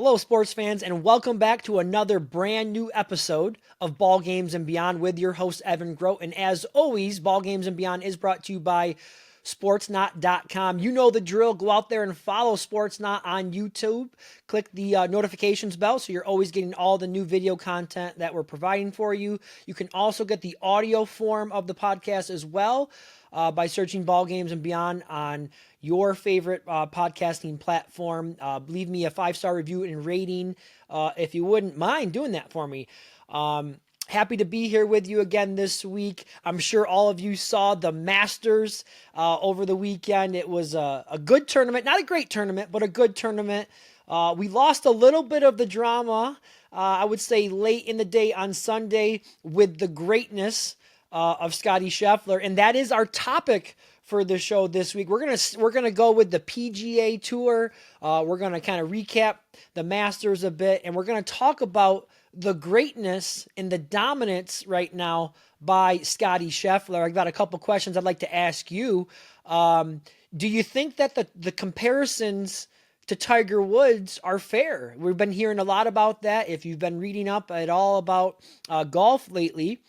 Hello, sports fans, and welcome back to another brand new episode of Ball Games and Beyond with your host, Evan Groat. And as always, Ball Games and Beyond is brought to you by Sportsnaut.com. You know the drill. Go out there and follow Sportsnaut on YouTube. Click the notifications bell so you're always getting all the new video content that we're providing for you. You can also get the audio form of the podcast as well by searching Ball Games and Beyond on your favorite podcasting platform. Leave me a 5-star review and rating if you wouldn't mind doing that for me. Happy to be here with you again this week. I'm sure all of you saw the Masters over the weekend. It was a good tournament, not a great tournament, but a good tournament. We lost a little bit of the drama, I would say late in the day on Sunday with the greatness of Scottie Scheffler, and that is our topic for the show this week. We're gonna go with the PGA Tour. We're gonna kind of recap the Masters a bit, and we're gonna talk about the greatness and the dominance right now by Scottie Scheffler. I've got a couple questions I'd like to ask you. Do you think that the comparisons to Tiger Woods are fair? We've been hearing a lot about that. If you've been reading up at all about golf lately,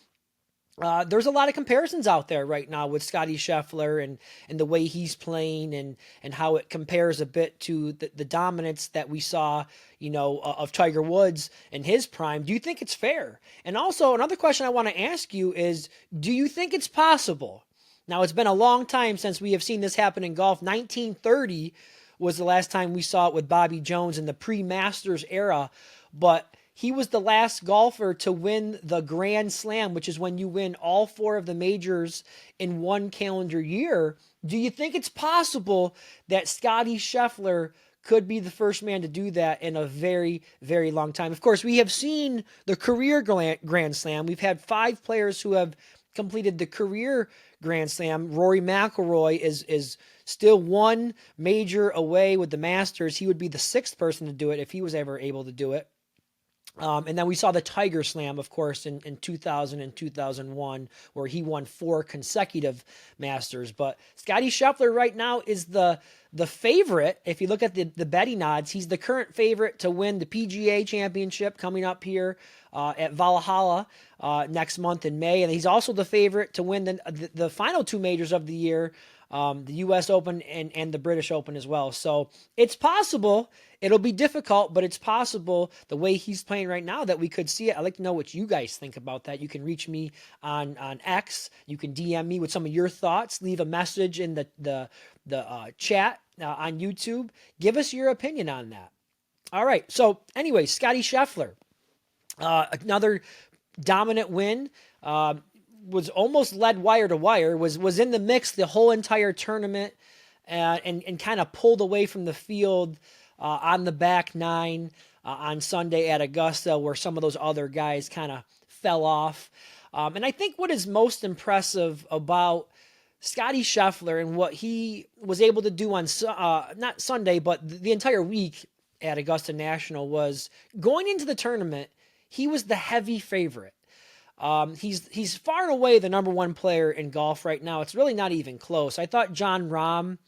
there's a lot of comparisons out there right now with Scottie Scheffler and the way he's playing and how it compares a bit to the dominance that we saw, of Tiger Woods in his prime. Do you think it's fair? And also another question I want to ask you is, do you think it's possible? Now, it's been a long time since we have seen this happen in golf. 1930 was the last time we saw it with Bobby Jones in the pre-Masters era, but he was the last golfer to win the Grand Slam, which is when you win all 4 of the majors in one calendar year. Do you think it's possible that Scottie Scheffler could be the first man to do that in a very, very long time? Of course, we have seen the career Grand Slam. We've had 5 players who have completed the career Grand Slam. Rory McIlroy is still one major away with the Masters. He would be the 6th person to do it if he was ever able to do it. And then we saw the Tiger Slam, of course, in 2000 and 2001, where he won 4 consecutive Masters. But Scottie Scheffler right now is the favorite. If you look at the betting odds, he's the current favorite to win the PGA Championship coming up here at Valhalla next month in May. And he's also the favorite to win the final 2 majors of the year, the U.S. Open and the British Open as well. So it's possible. It'll be difficult, but it's possible the way he's playing right now that we could see it. I'd like to know what you guys think about that. You can reach me on X. You can DM me with some of your thoughts. Leave a message in the chat on YouTube. Give us your opinion on that. All right. So anyway, Scottie Scheffler, another dominant win. Was almost led wire to wire, was in the mix the whole entire tournament, and kind of pulled away from the field on the back 9 on Sunday at Augusta, where some of those other guys kind of fell off. And I think what is most impressive about Scottie Scheffler and what he was able to do on not Sunday, but the entire week at Augusta National was going into the tournament, he was the heavy favorite. He's far and away the number 1 player in golf right now. It's really not even close. I thought Jon Rahm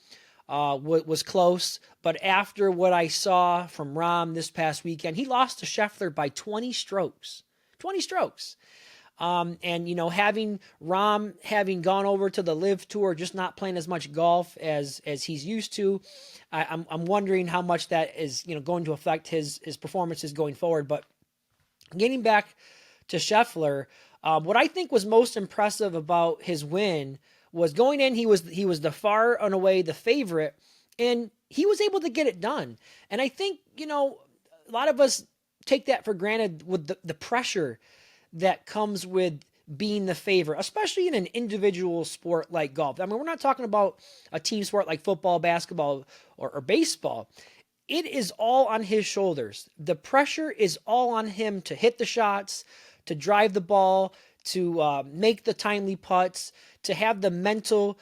was close, but after what I saw from Rahm this past weekend, he lost to Scheffler by 20 strokes. 20 strokes. And having Rahm gone over to the Live Tour, just not playing as much golf as he's used to, I'm wondering how much that is going to affect his performances going forward. But getting back to Scheffler, what I think was most impressive about his win was going in, he was the far and away the favorite, and he was able to get it done. And I think, a lot of us take that for granted with the pressure that comes with being the favorite, especially in an individual sport like golf. I mean, we're not talking about a team sport like football, basketball, or baseball. It is all on his shoulders. The pressure is all on him to hit the shots, to drive the ball, to make the timely putts, to have the mental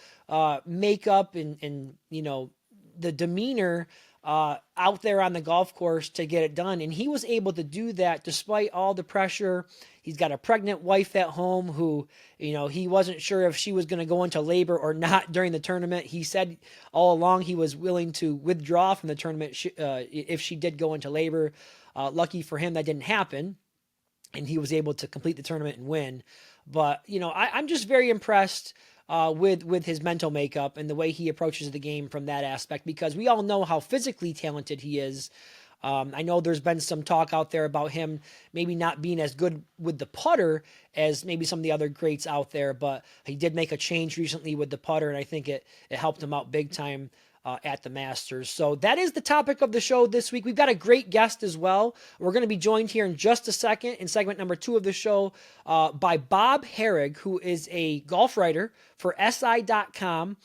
makeup and the demeanor out there on the golf course to get it done. And he was able to do that despite all the pressure. He's got a pregnant wife at home who, he wasn't sure if she was going to go into labor or not during the tournament. He said all along he was willing to withdraw from the tournament if she did go into labor. Lucky for him, that didn't happen, and he was able to complete the tournament and win. But, I'm just very impressed with his mental makeup and the way he approaches the game from that aspect, because we all know how physically talented he is. I know there's been some talk out there about him maybe not being as good with the putter as maybe some of the other greats out there, but he did make a change recently with the putter, and I think it helped him out big time at the Masters. So that is the topic of the show this week. We've got a great guest as well. We're going to be joined here in just a second in segment number 2 of the show by Bob Harig, who is a golf writer for SI.com.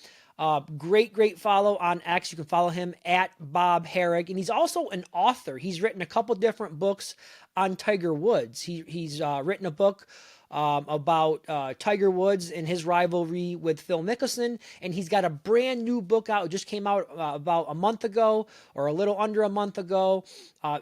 Great follow on X. You can follow him at Bob Harig, and he's also an author. He's written a couple different books on Tiger Woods. He's written a book about Tiger Woods and his rivalry with Phil Mickelson, and he's got a brand new book out. It just came out about a month ago, or a little under a month ago.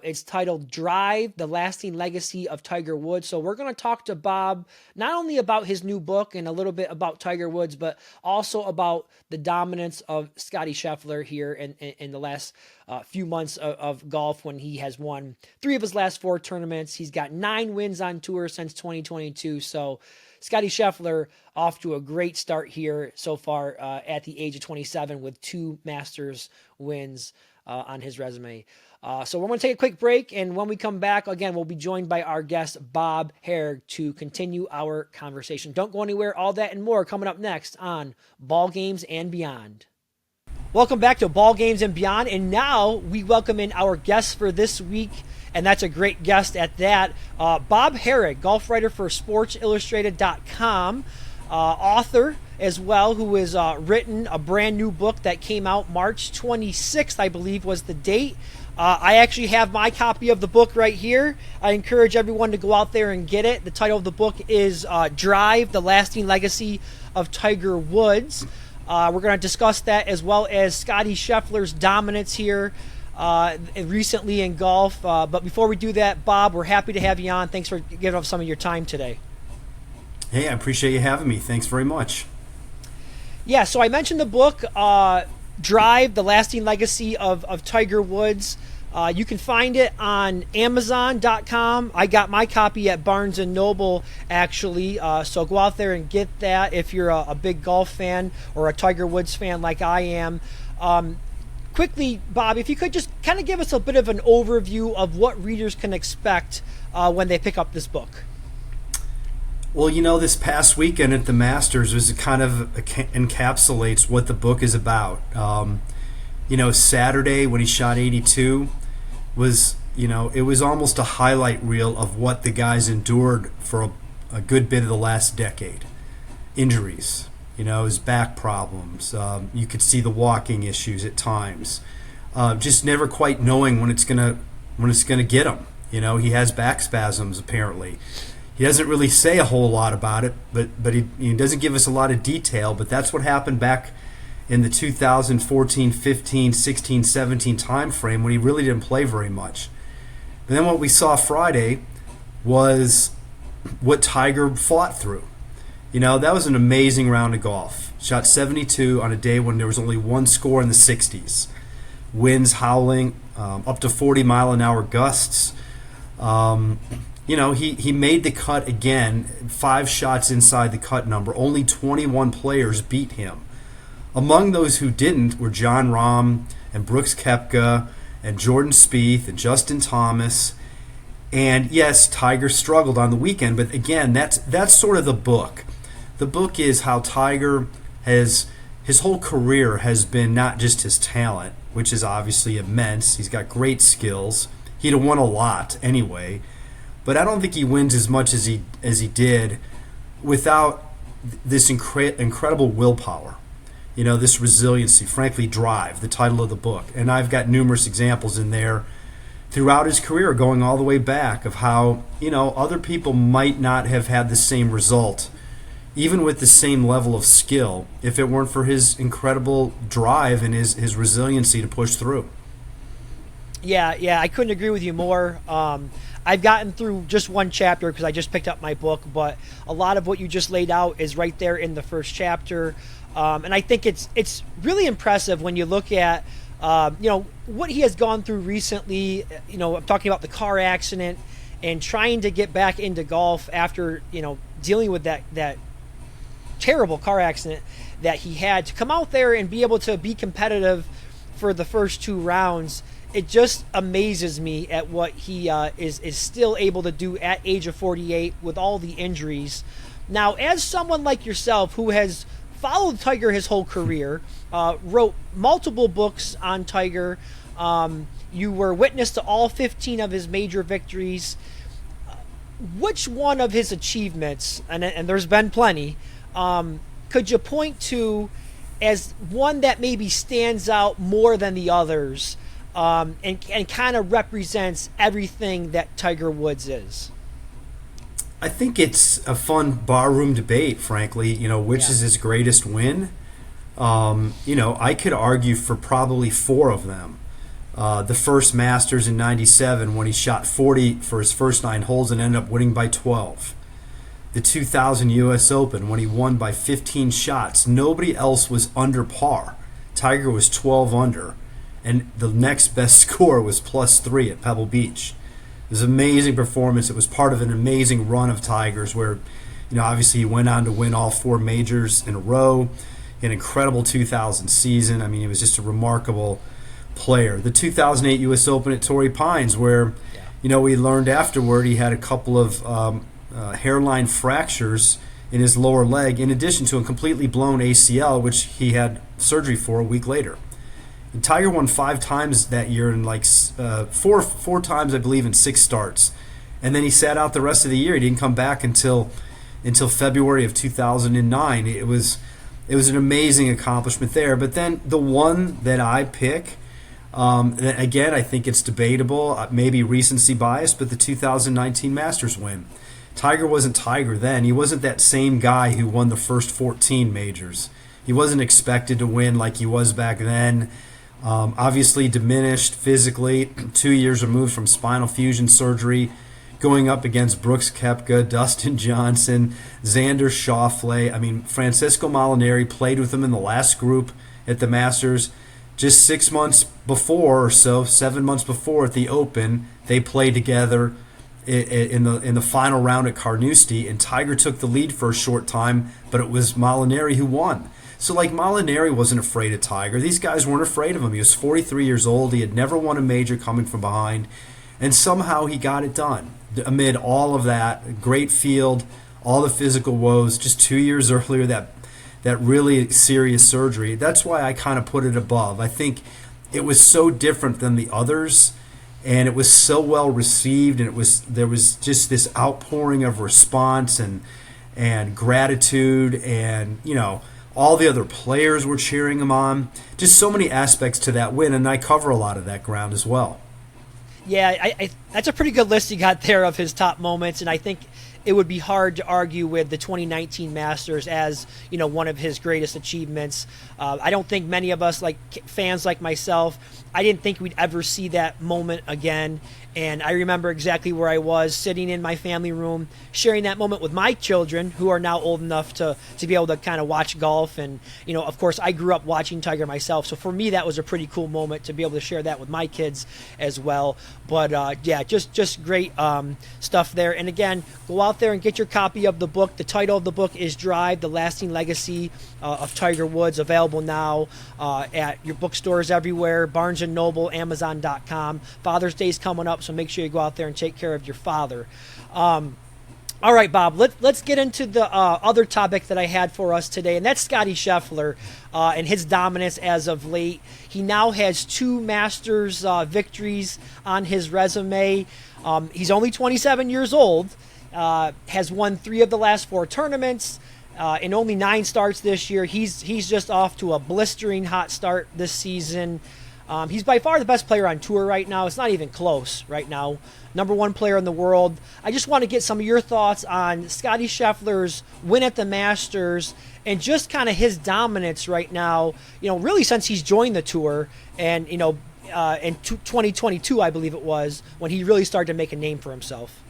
It's titled Drive, The Lasting Legacy of Tiger Woods. So we're going to talk to Bob not only about his new book and a little bit about Tiger Woods, but also about the dominance of Scottie Scheffler here in the last few months of golf, when he has won 3 of his last 4 tournaments. He's got 9 wins on tour since 2022. So Scottie Scheffler off to a great start here so far at the age of 27 with 2 Masters wins on his resume. So we're going to take a quick break, and when we come back, again, we'll be joined by our guest, Bob Harig, to continue our conversation. Don't go anywhere. All that and more coming up next on Ball Games and Beyond. Welcome back to Ball Games and Beyond, and now we welcome in our guest for this week, and that's a great guest at that. Bob Harig, golf writer for SportsIllustrated.com, author as well, who has written a brand new book that came out March 26th, I believe was the date. I actually have my copy of the book right here. I encourage everyone to go out there and get it. The title of the book is Drive, The Lasting Legacy of Tiger Woods. We're going to discuss that, as well as Scottie Scheffler's dominance here recently in golf. But before we do that, Bob, we're happy to have you on. Thanks for giving up some of your time today. Hey, I appreciate you having me. Thanks very much. Yeah, so I mentioned the book, Drive, The Lasting Legacy of Tiger Woods. You can find it on Amazon.com. I got my copy at Barnes & Noble, actually. So go out there and get that if you're a big golf fan or a Tiger Woods fan like I am. Quickly, Bob, if you could just kind of give us a bit of an overview of what readers can expect when they pick up this book. Well, this past weekend at the Masters was kind of encapsulates what the book is about. Saturday when he shot 82 was, it was almost a highlight reel of what the guys endured for a good bit of the last decade. Injuries, his back problems. You could see the walking issues at times. Just never quite knowing when it's gonna get him. He has back spasms apparently. He doesn't really say a whole lot about it, but he doesn't give us a lot of detail. But that's what happened back in the 2014, 15, 16, 17 time frame when he really didn't play very much. But then what we saw Friday was what Tiger fought through. That was an amazing round of golf. Shot 72 on a day when there was only one score in the 60s. Winds howling, up to 40-mile-an-hour gusts. He made the cut again, 5 shots inside the cut number. Only 21 players beat him. Among those who didn't were Jon Rahm and Brooks Koepka and Jordan Spieth and Justin Thomas. And yes, Tiger struggled on the weekend, but again, that's sort of the book. The book is how Tiger his whole career has been not just his talent, which is obviously immense. He's got great skills. He'd have won a lot anyway. But I don't think he wins as much as he did without this incredible willpower. This resiliency, frankly, drive, the title of the book. And I've got numerous examples in there throughout his career, going all the way back, of how, other people might not have had the same result, even with the same level of skill, if it weren't for his incredible drive and his resiliency to push through. Yeah, I couldn't agree with you more. I've gotten through just one chapter because I just picked up my book, but a lot of what you just laid out is right there in the first chapter, and I think it's really impressive when you look at what he has gone through recently. I'm talking about the car accident and trying to get back into golf after dealing with that terrible car accident that he had, to come out there and be able to be competitive for the first two rounds. It just amazes me at what he is still able to do at age of 48 with all the injuries. Now, as someone like yourself who has followed Tiger his whole career, wrote multiple books on Tiger, you were witness to all 15 of his major victories. Which one of his achievements, and there's been plenty, could you point to as one that maybe stands out more than the others, and kind of represents everything that Tiger Woods is? I think it's a fun barroom debate, frankly, which is his greatest win. I could argue for probably four of them. The first Masters in 97 when he shot 40 for his first 9 holes and ended up winning by 12. The 2000 U.S. Open when he won by 15 shots. Nobody else was under par. Tiger was 12 under, and the next best score was +3 at Pebble Beach. It was an amazing performance. It was part of an amazing run of Tiger's where, obviously he went on to win all 4 majors in a row. An incredible 2000 season. I mean, he was just a remarkable player. The 2008 U.S. Open at Torrey Pines where, we learned afterward he had a couple of hairline fractures in his lower leg, in addition to a completely blown ACL, which he had surgery for a week later. And Tiger won 5 times that year, and four times, I believe, in 6 starts. And then he sat out the rest of the year. He didn't come back until February of 2009. It was an amazing accomplishment there. But then the one that I pick, again, I think it's debatable, maybe recency bias, but the 2019 Masters win. Tiger wasn't Tiger then. He wasn't that same guy who won the first 14 majors. He wasn't expected to win like he was back then. Obviously diminished physically, 2 years removed from spinal fusion surgery, going up against Brooks Koepka, Dustin Johnson, Xander Schauffele. I mean, Francesco Molinari played with him in the last group at the Masters. Just 6 months before or so, 7 months before at the Open, they played together in the final round at Carnoustie, and Tiger took the lead for a short time, but it was Molinari who won. So Molinari wasn't afraid of Tiger. These guys weren't afraid of him. He was 43 years old. He had never won a major coming from behind, and somehow he got it done. Amid all of that, great field, all the physical woes, just 2 years earlier, that really serious surgery. That's why I kind of put it above. I think it was so different than the others, and it was so well received, and there was just this outpouring of response and gratitude, and all the other players were cheering him on. Just so many aspects to that win, and I cover a lot of that ground as well. Yeah, I that's a pretty good list you got there of his top moments, and I think it would be hard to argue with the 2019 Masters as one of his greatest achievements. I don't think many of us, like fans like myself, I didn't think we'd ever see that moment again. And I remember exactly where I was, sitting in my family room, sharing that moment with my children, who are now old enough to be able to kind of watch golf. And, of course, I grew up watching Tiger myself. So for me, that was a pretty cool moment to be able to share that with my kids as well. But, just great stuff there. And, again, go out there and get your copy of the book. The title of the book is Drive, The Lasting Legacy of Tiger Woods, available now at your bookstores everywhere, Barnes & Noble, Amazon.com. Father's Day's coming up, so make sure you go out there and take care of your father. All right, Bob, let's get into the other topic that I had for us today, and that's Scottie Scheffler and his dominance as of late. He now has 2 Masters victories on his resume. He's only 27 years old, has won 3 of the last 4 tournaments, in only 9 starts this year. He's just off to a blistering hot start this season. He's by far the best player on tour right now. It's not even close right now. Number 1 player in the world. I just want to get some of your thoughts on Scottie Scheffler's win at the Masters and just kind of his dominance right now, really since he's joined the tour and, in 2022, I believe it was, when he really started to make a name for himself.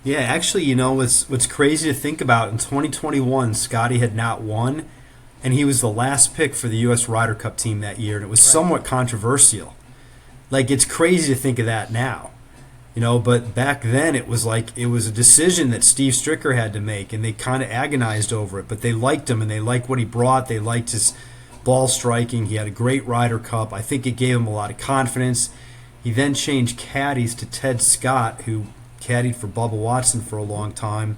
Yeah, actually, what's crazy to think about, in 2021, Scottie had not won, and he was the last pick for the U.S. Ryder Cup team that year, and it was somewhat controversial. Like, it's crazy to think of that now. But back then it was a decision that Steve Stricker had to make, and they kind of agonized over it. But they liked him, and they liked what he brought. They liked his ball striking. He had a great Ryder Cup. I think it gave him a lot of confidence. He then changed caddies to Ted Scott, who caddied for Bubba Watson for a long time.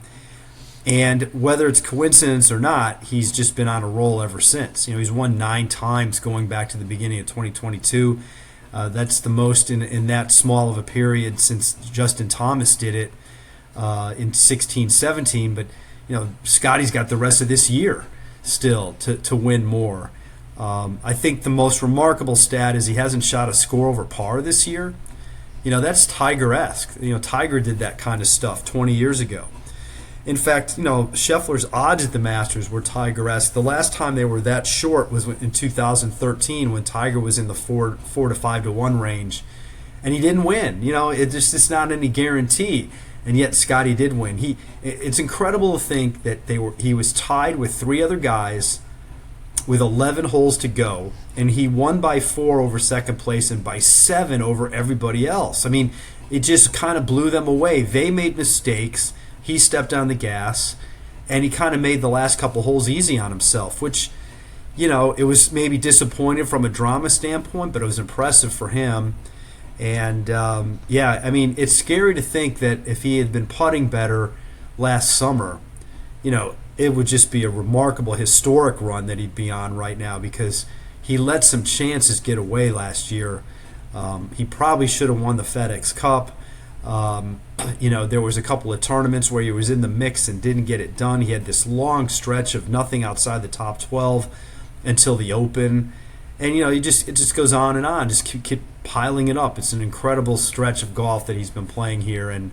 And whether it's coincidence or not, he's just been on a roll ever since. He's won 9 times going back to the beginning of 2022. That's the most in that small of a period since Justin Thomas did it in 16-17. But Scottie's got the rest of this year still to win more. I think the most remarkable stat is he hasn't shot a score over par this year. That's Tiger-esque. Tiger did that kind of stuff 20 years ago. In fact, Scheffler's odds at the Masters were Tiger-esque. The last time they were that short was in 2013 when Tiger was in the 4 to 5 to 1 range, and he didn't win. It's not any guarantee, and yet Scottie did win. It's incredible to think that he was tied with 3 other guys with 11 holes to go, and he won by 4 over second place and by 7 over everybody else. I mean, it just kind of blew them away. They made mistakes. He stepped on the gas, and he kind of made the last couple holes easy on himself, which, it was maybe disappointing from a drama standpoint, but it was impressive for him. And, it's scary to think that if he had been putting better last summer, it would just be a remarkable, historic run that he'd be on right now, because he let some chances get away last year. He probably should have won the FedEx Cup. There was a couple of tournaments where he was in the mix and didn't get it done. He had this long stretch of nothing outside the top 12 until the Open. And, it just goes on and on. Just keep piling it up. It's an incredible stretch of golf that he's been playing here, and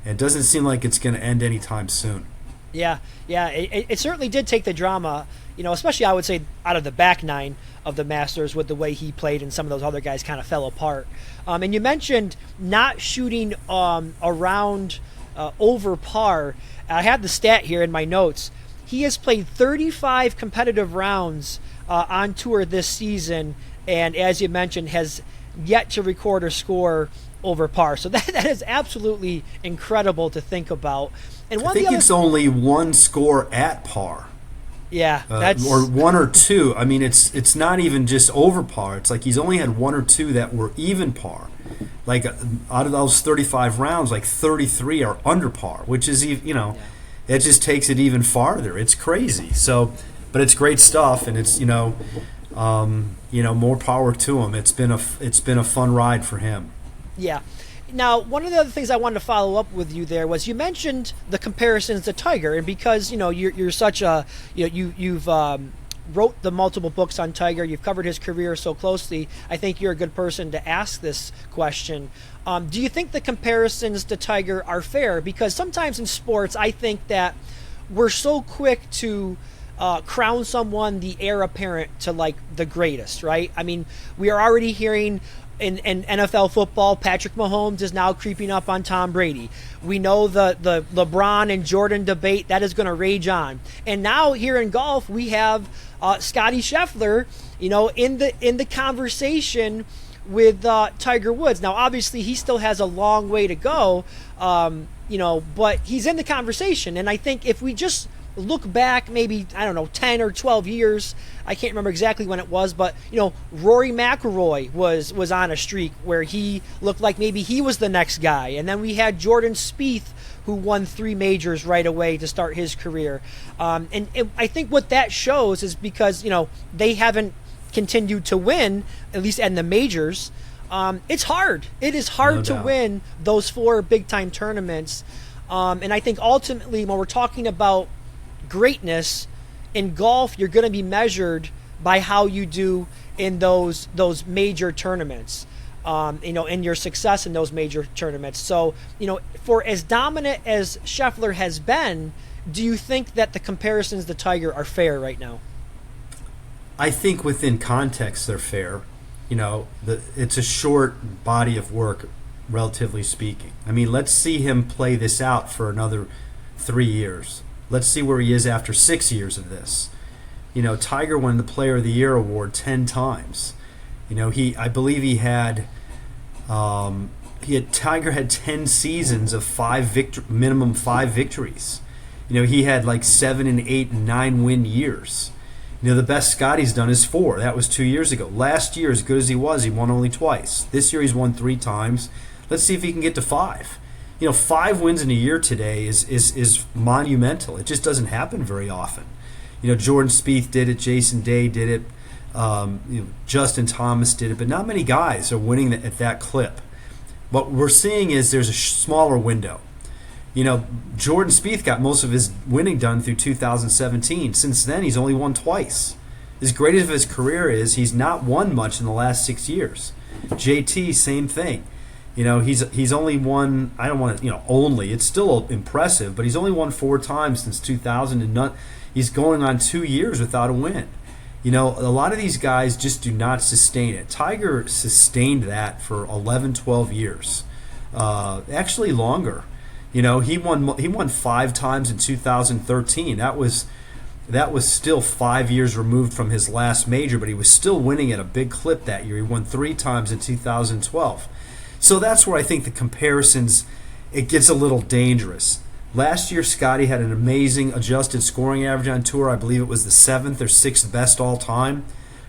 it doesn't seem like it's going to end anytime soon. Yeah. It certainly did take the drama, especially I would say out of the back 9 of the Masters with the way he played, and some of those other guys kind of fell apart. And you mentioned not shooting around over par. I have the stat here in my notes. He has played 35 competitive rounds on tour this season, and as you mentioned, has yet to record or score over par. So that is absolutely incredible to think about. And I think it's only 1 score at par. Yeah, or 1 or 2. I mean, it's not even just over par. It's like he's only had 1 or 2 that were even par. Like out of those 35 rounds, like 33 are under par, which is it just takes it even farther. It's crazy. So, but it's great stuff, and it's more power to him. It's been a fun ride for him. Yeah. Now, one of the other things I wanted to follow up with you there was you mentioned the comparisons to Tiger, and because you're such a you've wrote the multiple books on Tiger, you've covered his career so closely, I think you're a good person to ask this question. Do you think the comparisons to Tiger are fair? Because sometimes in sports, I think that we're so quick to crown someone the heir apparent to like the greatest, right? I mean, we are already hearing in NFL football, Patrick Mahomes is now creeping up on Tom Brady. We know the LeBron and Jordan debate that is going to rage on. And now here in golf, we have Scottie Scheffler, in the conversation with Tiger Woods. Now, obviously, he still has a long way to go, but he's in the conversation. And I think if we just look back maybe, 10 or 12 years, I can't remember exactly when it was, but Rory McIlroy was on a streak where he looked like maybe he was the next guy, and then we had Jordan Spieth, who won 3 majors right away to start his career, and I think what that shows is because they haven't continued to win, at least in the majors. It's hard. It is hard to win those 4 big time tournaments, and I think ultimately when we're talking about greatness in golf, you're going to be measured by how you do in those major tournaments, in your success in those major tournaments. So, for as dominant as Scheffler has been, do you think that the comparisons to Tiger are fair right now? I think within context they're fair. it's a short body of work, relatively speaking. I mean, let's see him play this out for another 3 years. Let's see where he is after 6 years of this. Tiger won the Player of the Year award 10 times. I believe Tiger had 10 seasons of minimum 5 victories. He had like 7 and 8 and 9 win years. The best Scottie's done is 4. That was 2 years ago. Last year, as good as he was, he won only twice. This year, he's won 3 times. Let's see if he can get to 5. 5 wins in a year today is monumental. It just doesn't happen very often. Jordan Spieth did it. Jason Day did it. Justin Thomas did it. But not many guys are winning at that clip. What we're seeing is there's a smaller window. Jordan Spieth got most of his winning done through 2017. Since then, he's only won twice. As great as his career is, he's not won much in the last 6 years. JT, same thing. He's only won, I don't want to, only. It's still impressive, but he's only won 4 times since 2000, and he's going on 2 years without a win. A lot of these guys just do not sustain it. Tiger sustained that for 11, 12 years. Actually longer. He won 5 times in 2013. That was still 5 years removed from his last major, but he was still winning at a big clip that year. He won 3 times in 2012. So that's where I think the comparisons, it gets a little dangerous. Last year, Scottie had an amazing adjusted scoring average on tour. I believe it was the 7th or 6th best all time.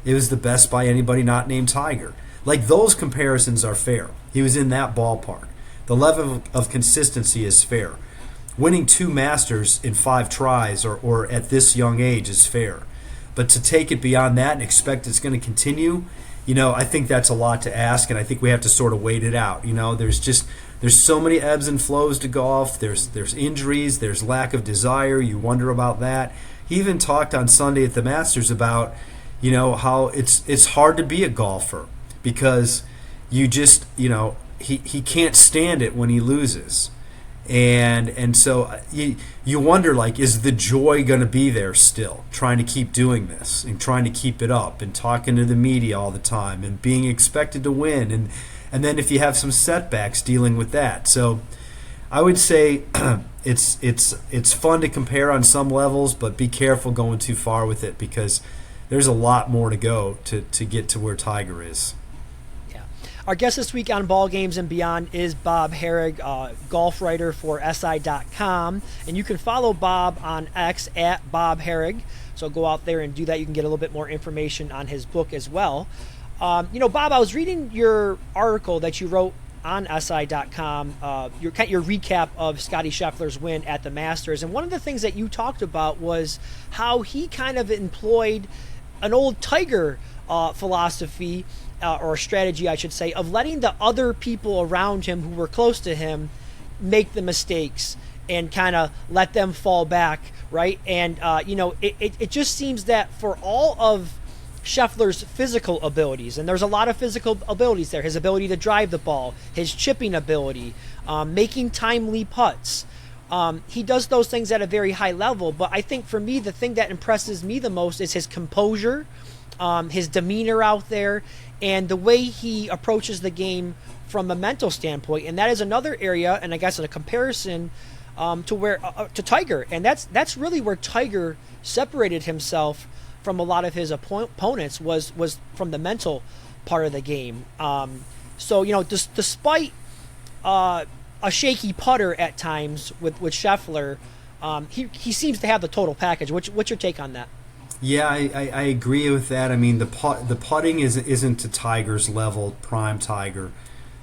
It was the best by anybody not named Tiger. Like, those comparisons are fair. He was in that ballpark. The level of consistency is fair. Winning 2 Masters in 5 tries or at this young age is fair. But to take it beyond that and expect it's going to continue, I think that's a lot to ask, and I think we have to sort of wait it out. There's so many ebbs and flows to golf. There's injuries. There's lack of desire. You wonder about that. He even talked on Sunday at the Masters about, how it's hard to be a golfer because you just, he can't stand it when he loses. And so you wonder, like, is the joy going to be there still, trying to keep doing this and trying to keep it up and talking to the media all the time and being expected to win and then if you have some setbacks, dealing with that. So I would say it's fun to compare on some levels, but be careful going too far with it because there's a lot more to go to get to where Tiger is. Our guest this week on Ball Games and Beyond is Bob Harig, golf writer for SI.com. And you can follow Bob on X at Bob Harig. So go out there and do that. You can get a little bit more information on his book as well. Bob, I was reading your article that you wrote on SI.com, your recap of Scottie Scheffler's win at the Masters. And one of the things that you talked about was how he kind of employed an old Tiger philosophy or strategy, I should say, of letting the other people around him who were close to him make the mistakes and kind of let them fall back, right? And, it just seems that for all of Scheffler's physical abilities, and there's a lot of physical abilities there, his ability to drive the ball, his chipping ability, making timely putts, he does those things at a very high level. But I think for me, the thing that impresses me the most is his composure, his demeanor out there, and the way he approaches the game from a mental standpoint. And that is another area, and I guess in a comparison to Tiger. And that's really where Tiger separated himself from a lot of his opponents was from the mental part of the game. Despite a shaky putter at times with Scheffler, he seems to have the total package. What's your take on that? Yeah, I agree with that. I mean, the putting isn't to Tiger's level, prime Tiger.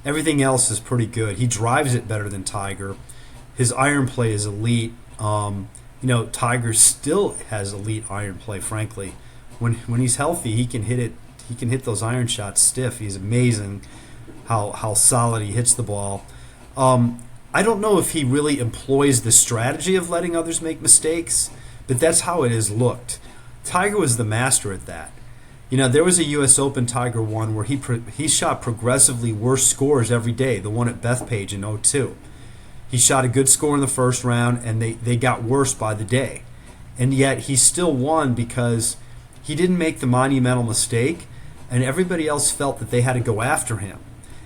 Everything else is pretty good. He drives it better than Tiger. His iron play is elite. Tiger still has elite iron play. Frankly, when he's healthy, he can hit it. He can hit those iron shots stiff. He's amazing how solid he hits the ball. I don't know if he really employs the strategy of letting others make mistakes, but that's how it has looked. Tiger was the master at that. There was a U.S. Open Tiger won where he shot progressively worse scores every day, the one at Bethpage in 2002. He shot a good score in the first round, and they got worse by the day. And yet he still won because he didn't make the monumental mistake, and everybody else felt that they had to go after him.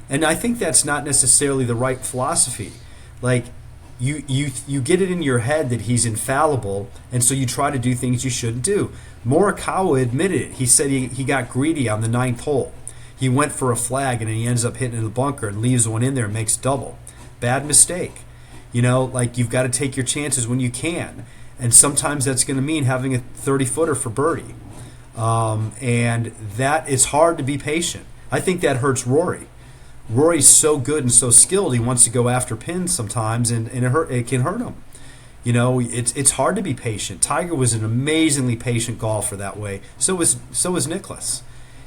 And I think that's not necessarily the right philosophy. Like, you get it in your head that he's infallible, and so you try to do things you shouldn't do. Morikawa admitted it. He said he got greedy on the 9th hole. He went for a flag, and he ends up hitting in the bunker and leaves one in there and makes double. Bad mistake. Like, you've got to take your chances when you can. And sometimes that's going to mean having a 30-footer for birdie. And that it's hard to be patient. I think that hurts Rory. Rory's so good and so skilled, he wants to go after pins sometimes, and it can hurt him. It's hard to be patient. Tiger was an amazingly patient golfer that way. So was Nicklaus.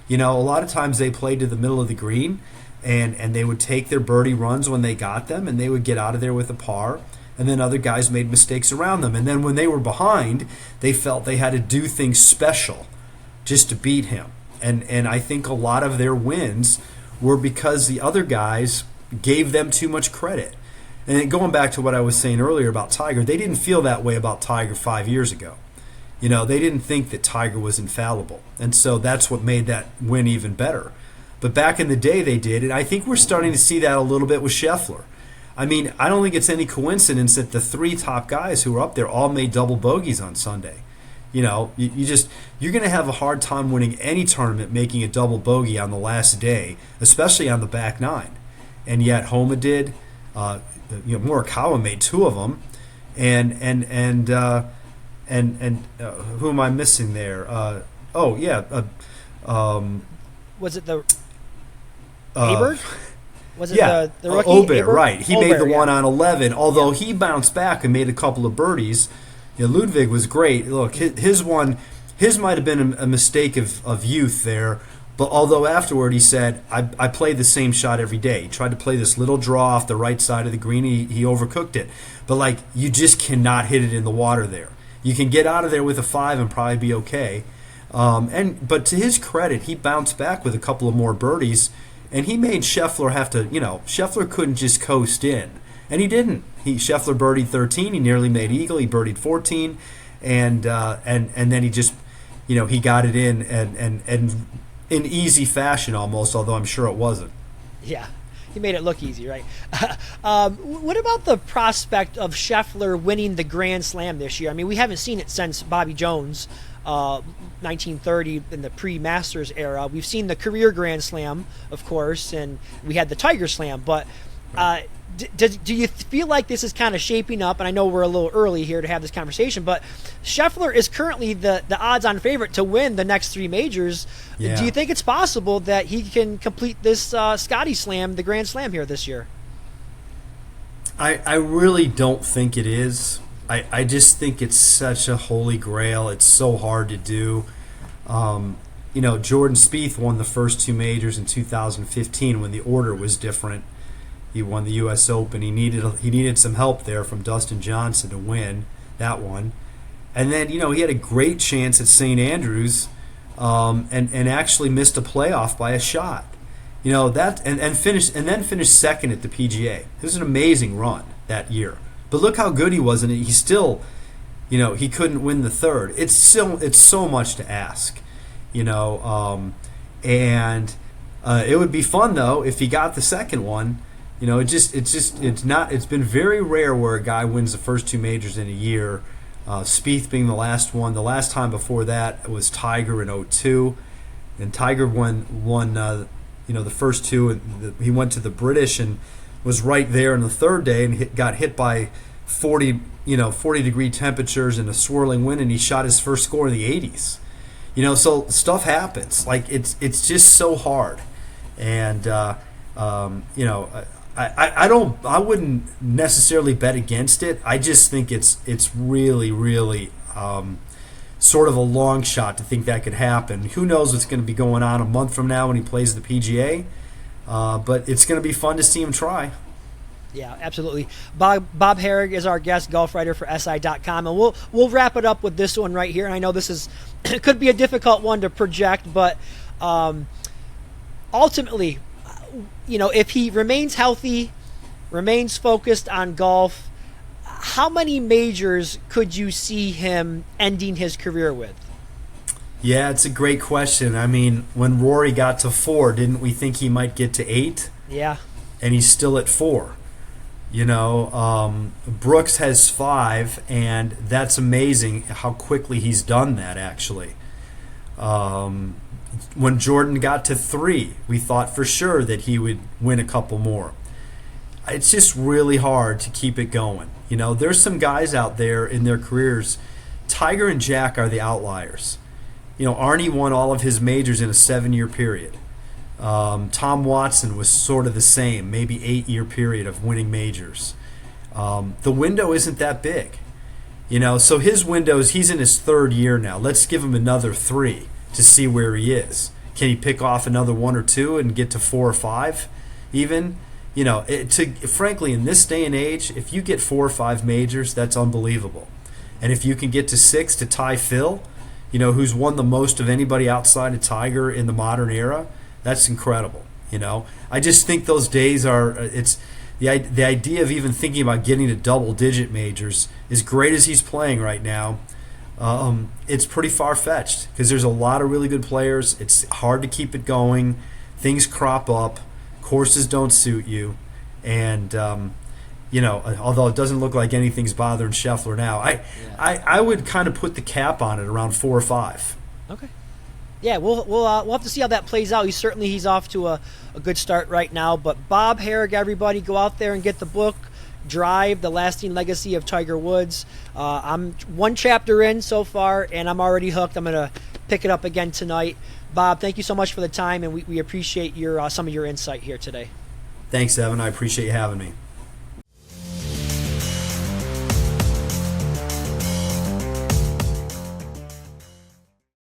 A lot of times they played to the middle of the green, and they would take their birdie runs when they got them, and they would get out of there with a par, and then other guys made mistakes around them. And then when they were behind, they felt they had to do things special just to beat him. And I think a lot of their wins were because the other guys gave them too much credit. And then going back to what I was saying earlier about Tiger, they didn't feel that way about Tiger 5 years ago. They didn't think that Tiger was infallible. And so that's what made that win even better. But back in the day they did, and I think we're starting to see that a little bit with Scheffler. I mean, I don't think it's any coincidence that the 3 top guys who were up there all made double bogeys on Sunday. You're going to have a hard time winning any tournament making a double bogey on the last day, especially on the back 9. And yet Homa did. Morikawa made 2 of them, and who am I missing there? Was it the Aberg? Was it the rookie? Ober, right. He made the one yeah. on 11, although he bounced back and made a couple of birdies. Ludwig was great. Look, his might have been a mistake of youth there, but although afterward he said, I played the same shot every day. He tried to play this little draw off the right side of the green. He overcooked it. But, you just cannot hit it in the water there. You can get out of there with a 5 and probably be okay. But to his credit, he bounced back with a couple of more birdies, and he made Scheffler have to, Scheffler couldn't just coast in. And he didn't. Scheffler birdied 13. He nearly made eagle. He birdied 14, and then he just, he got it in and in easy fashion almost. Although I'm sure it wasn't. Yeah, he made it look easy, right? What about the prospect of Scheffler winning the Grand Slam this year? I mean, we haven't seen it since Bobby Jones, 1930 in the pre-Masters era. We've seen the career Grand Slam, of course, and we had the Tiger Slam, but. Do you feel like this is kind of shaping up? And I know we're a little early here to have this conversation, but Scheffler is currently the odds-on favorite to win the next 3 majors. Yeah. Do you think it's possible that he can complete this Scottie Slam, the Grand Slam here this year? I really don't think it is. I just think it's such a holy grail. It's so hard to do. Jordan Spieth won the first 2 majors in 2015 when the order was different. He won the U.S. Open. He needed some help there from Dustin Johnson to win that one, and then he had a great chance at St. Andrews, and actually missed a playoff by a shot, and finished second at the PGA. It was an amazing run that year. But look how good he was, and he still, he couldn't win the third. It's so much to ask, and it would be fun though if he got the second one. It's been very rare where a guy wins the first 2 majors in a year. Spieth being the last one. The last time before that was Tiger in 2002, and Tiger won the first 2. And he went to the British and was right there in the third day and got hit by 40-degree temperatures and a swirling wind, and he shot his first score in the 80s. So stuff happens. It's just so hard, and I wouldn't necessarily bet against it. I just think it's really, really sort of a long shot to think that could happen. Who knows what's going to be going on a month from now when he plays the PGA? But it's going to be fun to see him try. Yeah, absolutely. Bob Harig is our guest, golf writer for SI.com, and we'll wrap it up with this one right here. And I know this is could be a difficult one to project, but ultimately, if he remains healthy, remains focused on golf, how many majors could you see him ending his career with? Yeah, it's a great question. I mean, when Rory got to 4, didn't we think he might get to 8? Yeah. And he's still at 4. Brooks has 5, and that's amazing how quickly he's done that, actually. When Jordan got to 3, we thought for sure that he would win a couple more. It's just really hard to keep it going. There's some guys out there in their careers. Tiger and Jack are the outliers. Arnie won all of his majors in a 7-year period. Tom Watson was sort of the same, maybe 8-year period of winning majors. The window isn't that big. So his windows, he's in his 3rd year now. Let's give him another 3 to see where he is. Can he pick off another 1 or 2 and get to 4 or 5 even? Frankly, in this day and age, if you get 4 or 5 majors, that's unbelievable. And if you can get to 6 to tie Phil, who's won the most of anybody outside of Tiger in the modern era, that's incredible. I just think those days it's the idea of even thinking about getting to double-digit majors, as great as he's playing right now, it's pretty far-fetched because there's a lot of really good players. It's hard to keep it going. Things crop up. Courses don't suit you. And, although it doesn't look like anything's bothering Scheffler now, I would kind of put the cap on it around 4 or 5. Okay. Yeah, we'll have to see how that plays out. He's off to a good start right now. But Bob Harig, everybody, go out there and get the book, Drive: The Lasting Legacy of Tiger Woods. I'm 1 chapter in so far, and I'm already hooked. I'm going to pick it up again tonight. Bob, thank you so much for the time, and we appreciate some of your insight here today. Thanks, Evan. I appreciate you having me.